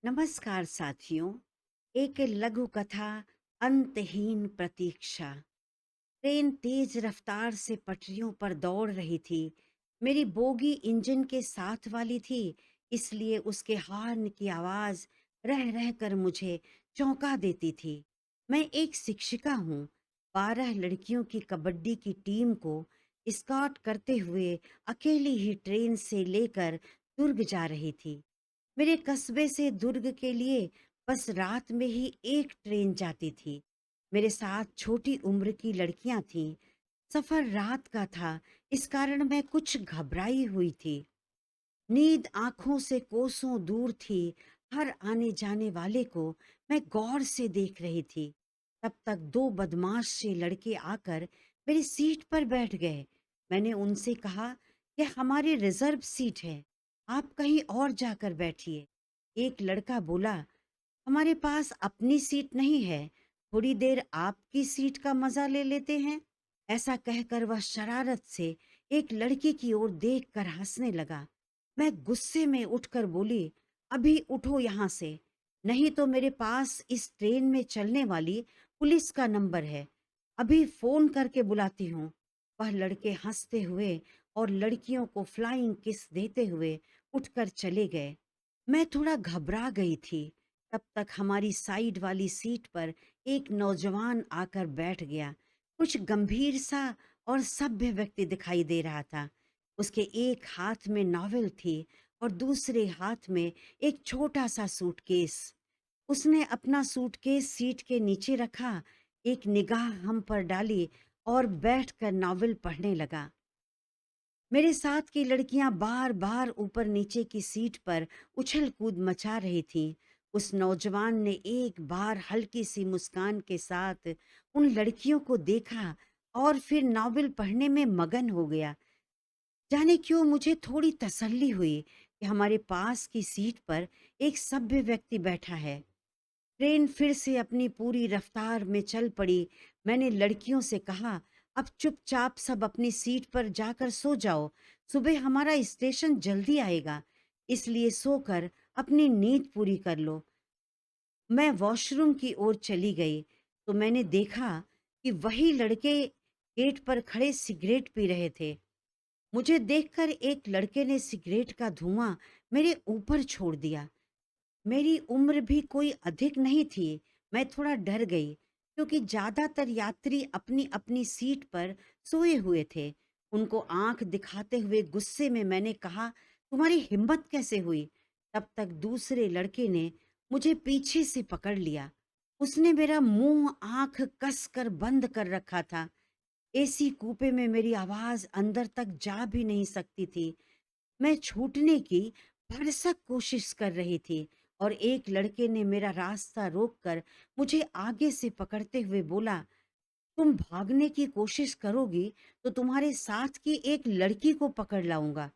नमस्कार साथियों। एक लघु कथा, अंतहीन प्रतीक्षा। ट्रेन तेज रफ्तार से पटरियों पर दौड़ रही थी। मेरी बोगी इंजन के साथ वाली थी, इसलिए उसके हॉर्न की आवाज रह रह कर मुझे चौंका देती थी। मैं एक शिक्षिका हूँ। 12 लड़कियों की कबड्डी की टीम को स्काउट करते हुए अकेली ही ट्रेन से लेकर दुर्ग जा रही थी। मेरे कस्बे से दुर्ग के लिए बस रात में ही एक ट्रेन जाती थी। मेरे साथ छोटी उम्र की लड़कियां थीं। सफर रात का था, इस कारण मैं कुछ घबराई हुई थी। नींद आंखों से कोसों दूर थी। हर आने जाने वाले को मैं गौर से देख रही थी। तब तक दो बदमाश से लड़के आकर मेरी सीट पर बैठ गए। मैंने उनसे कहा, यह हमारी रिजर्व सीट है, आप कहीं और जाकर बैठिए। एक लड़का बोला, हमारे पास अपनी सीट नहीं है, थोड़ी देर आपकी सीट का मजा ले लेते हैं। ऐसा कहकर वह शरारत से एक लड़की की ओर देखकर हंसने लगा। मैं गुस्से में उठकर बोली, अभी उठो यहाँ से, नहीं तो मेरे पास इस ट्रेन में चलने वाली पुलिस का नंबर है, अभी फोन करके बुलाती हूँ। वह लड़के हंसते हुए और लड़कियों को फ्लाइंग किस देते हुए उठकर चले गए। मैं थोड़ा घबरा गई थी। तब तक हमारी साइड वाली सीट पर एक नौजवान आकर बैठ गया। कुछ गंभीर सा और सभ्य व्यक्ति दिखाई दे रहा था। उसके एक हाथ में नॉवेल थी और दूसरे हाथ में एक छोटा सा सूटकेस। उसने अपना सूटकेस सीट के नीचे रखा, एक निगाह हम पर डाली और बैठकर नॉवेल पढ़ने लगा। मेरे साथ की लड़कियां बार बार ऊपर नीचे की सीट पर उछल कूद मचा रही थीं। उस नौजवान ने एक बार हल्की सी मुस्कान के साथ उन लड़कियों को देखा और फिर नॉवेल पढ़ने में मगन हो गया। जाने क्यों मुझे थोड़ी तसल्ली हुई कि हमारे पास की सीट पर एक सभ्य व्यक्ति बैठा है। ट्रेन फिर से अपनी पूरी रफ्तार में चल पड़ी। मैंने लड़कियों से कहा, अब चुपचाप सब अपनी सीट पर जाकर सो जाओ, सुबह हमारा स्टेशन जल्दी आएगा, इसलिए सोकर अपनी नींद पूरी कर लो। मैं वॉशरूम की ओर चली गई तो मैंने देखा कि वही लड़के गेट पर खड़े सिगरेट पी रहे थे। मुझे देखकर एक लड़के ने सिगरेट का धुआं मेरे ऊपर छोड़ दिया। मेरी उम्र भी कोई अधिक नहीं थी। मैं थोड़ा डर गई क्योंकि ज्यादातर यात्री अपनी अपनी सीट पर सोए हुए थे। उनको आंख दिखाते हुए गुस्से में मैंने कहा, तुम्हारी हिम्मत कैसे हुई? तब तक दूसरे लड़के ने मुझे पीछे से पकड़ लिया। उसने मेरा मुंह आंख कस कर बंद कर रखा था। एसी कूपे में मेरी आवाज अंदर तक जा भी नहीं सकती थी। मैं छूटने की भरसक कोशिश कर रही थी और एक लड़के ने मेरा रास्ता रोककर मुझे आगे से पकड़ते हुए बोला, तुम भागने की कोशिश करोगी तो तुम्हारे साथ की एक लड़की को पकड़ लाऊंगा।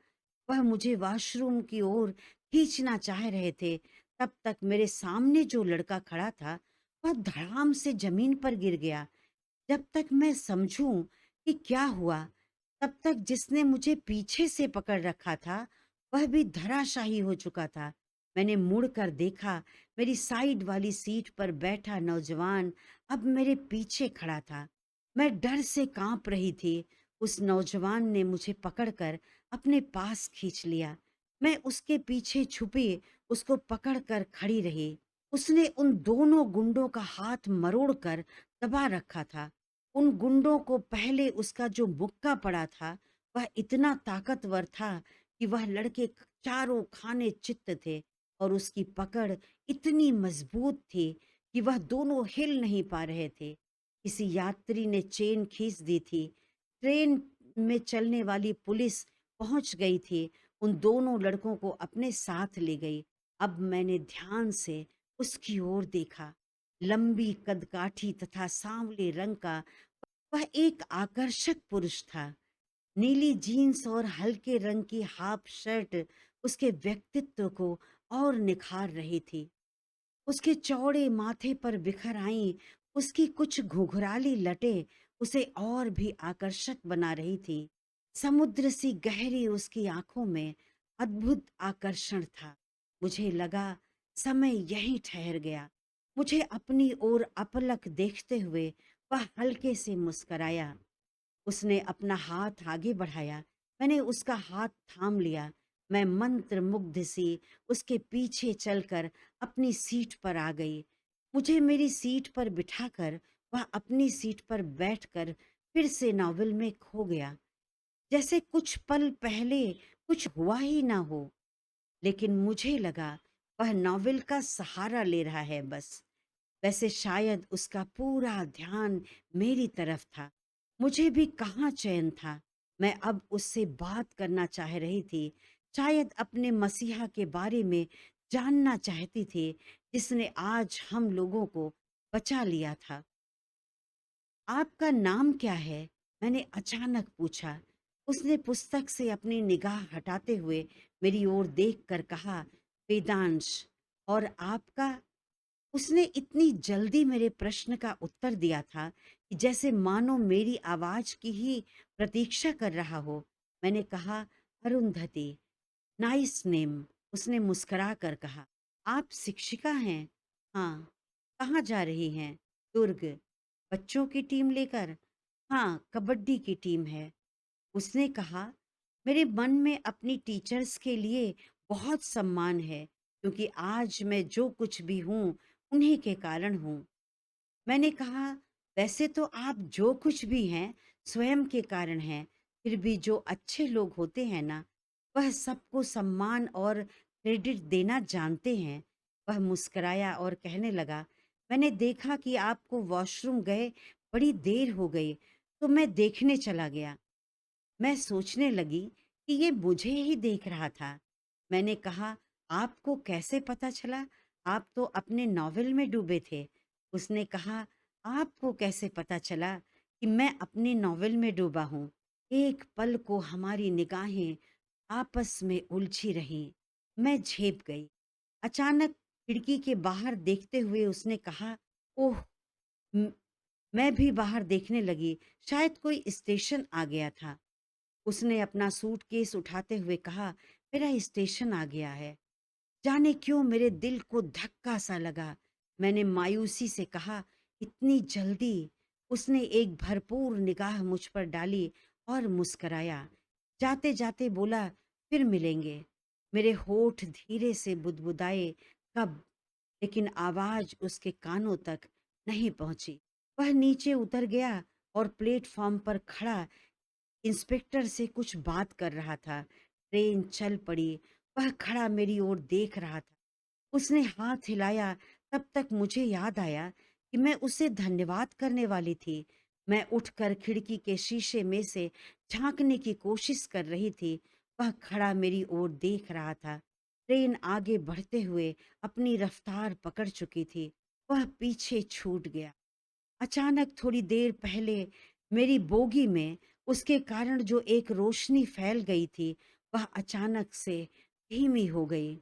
वह मुझे वॉशरूम की ओर खींचना चाह रहे थे। तब तक मेरे सामने जो लड़का खड़ा था वह धड़ाम से जमीन पर गिर गया। जब तक मैं समझूं कि क्या हुआ, तब तक जिसने मुझे पीछे से पकड़ रखा था वह भी धराशायी हो चुका था। मैंने मुड़कर देखा, मेरी साइड वाली सीट पर बैठा नौजवान अब मेरे पीछे खड़ा था। मैं डर से कांप रही थी। उस नौजवान ने मुझे पकड़कर अपने पास खींच लिया। मैं उसके पीछे छुपी उसको पकड़कर खड़ी रही। उसने उन दोनों गुंडों का हाथ मरोड़कर दबा रखा था। उन गुंडों को पहले उसका जो मुक्का पड़ा था वह इतना ताकतवर था कि वह लड़के चारों खाने चित्त थे और उसकी पकड़ इतनी मजबूत थी कि वह दोनों हिल नहीं पा रहे थे। किसी यात्री ने चेन खींच दी थी। ट्रेन में चलने वाली पुलिस पहुंच गई थी, उन दोनों लड़कों को अपने साथ ले गई। अब मैंने ध्यान से उसकी ओर देखा। लंबी कदकाठी तथा सांवले रंग का वह एक आकर्षक पुरुष था। नीली जीन्स और हल्के रंग की हाफ शर्ट उसके व्यक्तित्व को और निखार रही थी। उसके चौड़े माथे पर बिखर आई उसकी कुछ घुघराली लटें उसे और भी आकर्षक बना रही थी। समुद्र सी गहरी उसकी आंखों में अद्भुत आकर्षण था। मुझे लगा समय यहीं ठहर गया। मुझे अपनी ओर अपलक देखते हुए वह हल्के से मुस्कराया। उसने अपना हाथ आगे बढ़ाया। मैंने उसका हाथ थाम लिया। मैं मंत्रमुग्ध सी उसके पीछे चलकर अपनी सीट पर आ गई। मुझे मेरी सीट पर बिठाकर वह अपनी सीट पर बैठकर फिर से नॉवेल में खो गया, जैसे कुछ पल पहले कुछ हुआ ही ना हो। लेकिन मुझे लगा वह नॉवेल का सहारा ले रहा है बस। वैसे शायद उसका पूरा ध्यान मेरी तरफ था। मुझे भी कहाँ चैन था। मैं अब उससे बात करना चाह रही थी, शायद अपने मसीहा के बारे में जानना चाहती थी, जिसने आज हम लोगों को बचा लिया था। आपका नाम क्या है? मैंने अचानक पूछा। उसने पुस्तक से अपनी निगाह हटाते हुए मेरी ओर देखकर कहा, वेदांश। और आपका? उसने इतनी जल्दी मेरे प्रश्न का उत्तर दिया था कि जैसे मानो मेरी आवाज की ही प्रतीक्षा कर रहा हो। मैंने कहा, अरुंधति। Nice name. उसने मुस्कुरा कर कहा, आप शिक्षिका हैं? हाँ। कहाँ जा रही हैं? दुर्ग। बच्चों की टीम लेकर? हाँ, कबड्डी की टीम है। उसने कहा, मेरे मन में अपनी टीचर्स के लिए बहुत सम्मान है, क्योंकि आज मैं जो कुछ भी हूँ उन्हीं के कारण हूँ। मैंने कहा, वैसे तो आप जो कुछ भी हैं स्वयं के कारण हैं, फिर भी जो अच्छे लोग होते हैं ना, वह सबको सम्मान और क्रेडिट देना जानते हैं। वह मुस्कुराया और कहने लगा, मैंने देखा कि आपको वॉशरूम गए बड़ी देर हो गई, तो मैं देखने चला गया। मैं सोचने लगी कि ये मुझे ही देख रहा था। मैंने कहा, आपको कैसे पता चला? आप तो अपने नॉवेल में डूबे थे। उसने कहा, आपको कैसे पता चला कि मैं अपने नॉवेल में डूबा हूँ? एक पल को हमारी निगाहें आपस में उलझी रहीं। मैं झेप गई। अचानक खिड़की के बाहर देखते हुए उसने कहा, ओह! म- मैं भी बाहर देखने लगी। शायद कोई स्टेशन आ गया था। उसने अपना सूटकेस उठाते हुए कहा, मेरा स्टेशन आ गया है। जाने क्यों मेरे दिल को धक्का सा लगा। मैंने मायूसी से कहा, इतनी जल्दी? उसने एक भरपूर निगाह मुझ पर डाली और मुस्कराया। जाते जाते बोला, फिर मिलेंगे। मेरे होठ धीरे से बुदबुदाए, कब? लेकिन आवाज उसके कानों तक नहीं पहुंची। वह नीचे उतर गया और प्लेटफॉर्म पर खड़ा इंस्पेक्टर से कुछ बात कर रहा था। ट्रेन चल पड़ी। वह खड़ा मेरी ओर देख रहा था। उसने हाथ हिलाया। तब तक मुझे याद आया कि मैं उसे धन्यवाद करने वाली थी। मैं उठकर खिड़की के शीशे में से झांकने की कोशिश कर रही थी। वह खड़ा मेरी ओर देख रहा था। ट्रेन आगे बढ़ते हुए अपनी रफ्तार पकड़ चुकी थी। वह पीछे छूट गया। अचानक थोड़ी देर पहले मेरी बोगी में उसके कारण जो एक रोशनी फैल गई थी, वह अचानक से धीमी हो गई।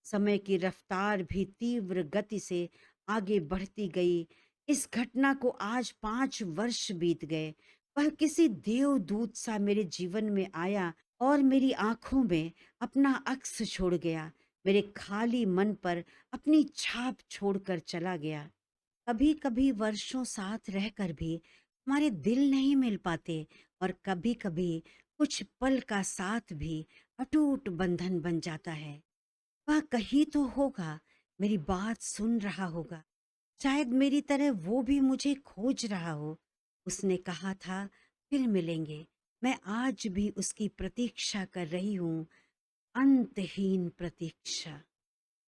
समय की रफ्तार भी तीव्र गति से आगे बढ़ती गई। इस घटना को आज 5 वर्ष बीत गए। वह किसी देवदूत सा मेरे जीवन में आया और मेरी आंखों में अपना अक्स छोड़ गया। मेरे खाली मन पर अपनी छाप छोड़कर चला गया। कभी कभी वर्षों साथ रहकर भी हमारे दिल नहीं मिल पाते, और कभी कभी कुछ पल का साथ भी अटूट बंधन बन जाता है। वह कहीं तो होगा, मेरी बात सुन रहा होगा। शायद मेरी तरह वो भी मुझे खोज रहा हो। उसने कहा था, फिर मिलेंगे। मैं आज भी उसकी प्रतीक्षा कर रही हूँ, अंतहीन प्रतीक्षा।